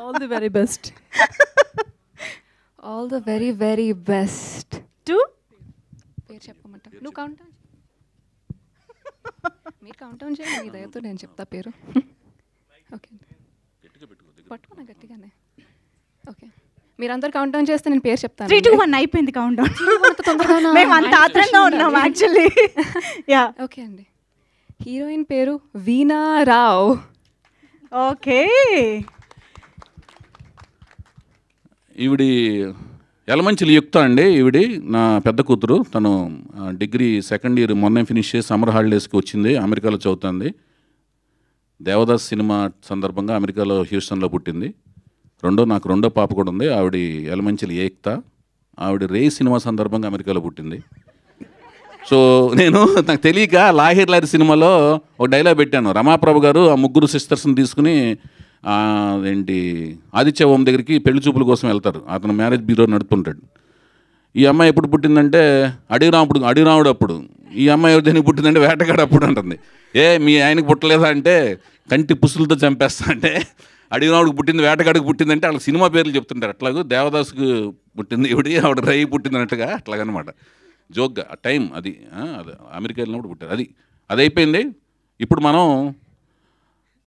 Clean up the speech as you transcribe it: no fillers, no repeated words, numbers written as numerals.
All the very best. All the very very best. To పేరు చెప్పమంట. నువ్వు count down. మీరు count down చేయండి, మీ దయతో నేను చెప్తా పేరు. ఓకే, పట్టుకున్నా గట్టిగానే. ఓకే, మీరందరూ కౌంట్ డౌన్ చేస్తే నేను పేరు చెప్తాను. 3, 2, 1 అయిపోయింది కౌంట్ డౌన్. తొందరగా మేము అంత ఆత్రంగా ఉన్నాం యాక్చువల్లీ. యా, ఓకే అండి. హీరోయిన్ పేరు వీణా రావ్. ఓకే. ఈవిడి యలమంచిలి యుక్త అండి. ఈవిడి నా పెద్ద కూతురు. తను డిగ్రీ సెకండ్ ఇయర్ మొన్నే ఫినిష్ చేసి సమ్మర్ హాలిడేస్కి వచ్చింది. అమెరికాలో చదువుతుంది. దేవదాస్ సినిమా సందర్భంగా అమెరికాలో హ్యూస్టన్లో పుట్టింది. నాకు రెండో పాప కూడా ఉంది. ఆవిడ యలమంచిలి ఏక్త. ఆవిడ రే సినిమా సందర్భంగా అమెరికాలో పుట్టింది. సో నాకు తెలియక లాహిర్ లారి సినిమాలో ఒక డైలాగ్ పెట్టాను. రమాప్రభు గారు ఆ ముగ్గురు సిస్టర్స్ని తీసుకుని ఏంటి ఆదిత్య ఓం దగ్గరికి పెళ్లి చూపుల కోసం వెళ్తారు. అతను మ్యారేజ్ బ్యూరో నడుపుతుంటాడు. ఈ అమ్మాయి ఎప్పుడు పుట్టిందంటే అడిరాముడు అప్పుడు. ఈ అమ్మాయి దేనికి పుట్టిందంటే వేటగాడు అప్పుడు అంటుంది. మీ ఆయనకి పుట్టలేదా అంటే కంటి పుసులతో చంపేస్తా అంటే అడిగినావుడికి పుట్టింది, వేటగాడికి పుట్టిందంటే వాళ్ళకి సినిమా పేర్లు చెప్తుంటారు. అట్లాగే దేవదాసుకు పుట్టింది ఈవిడి, ఆవిడ రై పుట్టిందన్నట్టుగా అట్లాగనమాట. జోక్గా టైం అది అమెరికా వెళ్ళినప్పుడు పుట్టారు. అది అయిపోయింది. ఇప్పుడు మనం